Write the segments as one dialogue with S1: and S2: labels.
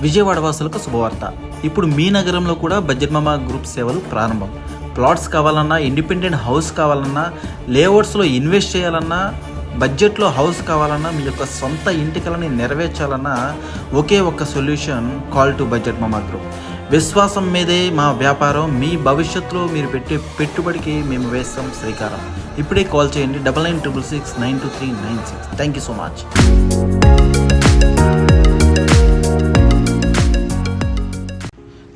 S1: విజయవాడ వాసులకు శుభవార్త. ఇప్పుడు మీ నగరంలో కూడా బడ్జెట్ మామా గ్రూప్ సేవలు ప్రారంభం. ప్లాట్స్ కావాలన్నా, ఇండిపెండెంట్ హౌస్ కావాలన్నా, లేఅవుట్స్లో ఇన్వెస్ట్ చేయాలన్నా, బడ్జెట్లో హౌస్ కావాలన్నా, మీ యొక్క సొంత ఇంటి కలని నెరవేర్చాలన్నా ఒకే ఒక్క సొల్యూషన్, కాల్ టు బడ్జెట్ మామా గ్రూప్. విశ్వాసం మీదే మా వ్యాపారం. మీ భవిష్యత్తులో మీరు పెట్టే పెట్టుబడికి మేము వేస్తాం శ్రీకారం. ఇప్పుడే కాల్ చేయండి 9966692396. Thank you so much.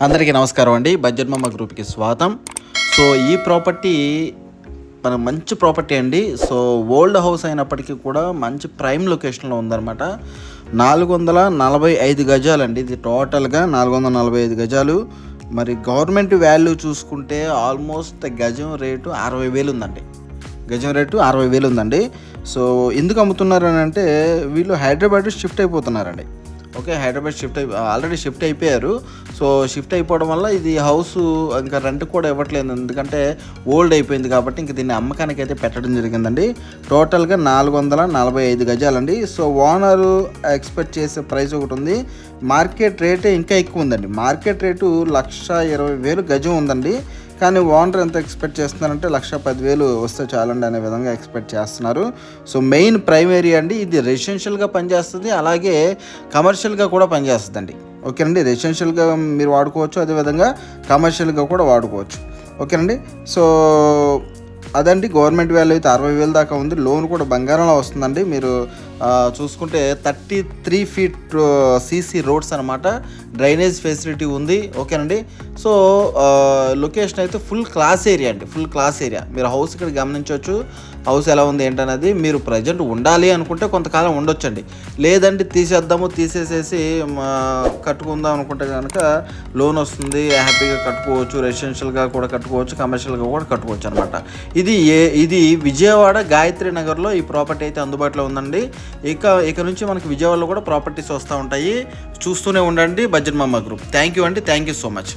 S1: అందరికీ నమస్కారం అండి. బడ్జెట్ మామా గ్రూప్కి స్వాగతం. సో ఈ ప్రాపర్టీ మన మంచి ప్రాపర్టీ అండి. సో ఓల్డ్ హౌస్ అయినప్పటికీ కూడా మంచి ప్రైమ్ లొకేషన్లో ఉందన్నమాట. 445 గజాలండి. ఇది టోటల్గా 445 గజాలు. మరి గవర్నమెంట్ వాల్యూ చూసుకుంటే ఆల్మోస్ట్ గజం రేటు 60,000 ఉందండి. గజం రేటు 60,000 ఉందండి. సో ఎందుకు అమ్ముతున్నారు అని అంటే, వీళ్ళు హైదరాబాద్ షిఫ్ట్ అయిపోతున్నారండి. ఓకే, హైదరాబాద్ ఆల్రెడీ షిఫ్ట్ అయిపోయారు. సో షిఫ్ట్ అయిపోవడం వల్ల ఇది హౌస్ ఇంకా రెంట్ కూడా ఇవ్వట్లేదు, ఎందుకంటే ఓల్డ్ అయిపోయింది కాబట్టి ఇంక దీన్ని అమ్మకానికి అయితే పెట్టడం జరిగిందండి. టోటల్గా 445 గజాలండి. సో ఓనరు ఎక్స్పెక్ట్ చేసే ప్రైస్ ఒకటి ఉంది. మార్కెట్ రేటే ఇంకా ఎక్కువ ఉందండి. మార్కెట్ రేటు 1,20,000 గజం ఉందండి. కానీ ఓనర్ ఎంత ఎక్స్పెక్ట్ చేస్తున్నారంటే 1,10,000 వస్తే చాలండి అనే విధంగా ఎక్స్పెక్ట్ చేస్తున్నారు. సో మెయిన్ ప్రైమరీ అండి. ఇది రెసిడెన్షియల్గా పనిచేస్తుంది, అలాగే కమర్షియల్గా కూడా పనిచేస్తుందండి. ఓకేనండి, రెసిడెన్షియల్గా మీరు వాడుకోవచ్చు, అదేవిధంగా కమర్షియల్గా కూడా వాడుకోవచ్చు. ఓకేనండి. సో అదండి, గవర్నమెంట్ వాల్యూ అయితే 60,000 దాకా ఉంది. లోన్ కూడా బంగారంలో వస్తుందండి. మీరు చూసుకుంటే 33 feet సీసీ రోడ్స్ అనమాట. డ్రైనేజ్ ఫెసిలిటీ ఉంది. ఓకేనండి. సో లొకేషన్ అయితే ఫుల్ క్లాస్ ఏరియా అండి, ఫుల్ క్లాస్ ఏరియా. మీరు హౌస్ ఇక్కడ గమనించవచ్చు. హౌస్ ఎలా ఉంది ఏంటనేది. మీరు ప్రజెంట్ ఉండాలి అనుకుంటే కొంతకాలం ఉండొచ్చండి. లేదంటే తీసేసేసి కట్టుకుందాం అనుకుంటే కనుక లోన్ వస్తుంది, హ్యాపీగా కట్టుకోవచ్చు. రెసిడెన్షియల్గా కూడా కట్టుకోవచ్చు, కమర్షియల్గా కూడా కట్టుకోవచ్చు అనమాట. ఇది విజయవాడ గాయత్రి నగర్లో ఈ ప్రాపర్టీ అయితే అందుబాటులో ఉందండి. ఇక నుంచి మనకి విజయవాడలో కూడా ప్రాపర్టీస్ వస్తూ ఉంటాయి. చూస్తూనే ఉండండి బడ్జెట్ మామా గ్రూప్. థ్యాంక్ యూ అండి. Thank you so much.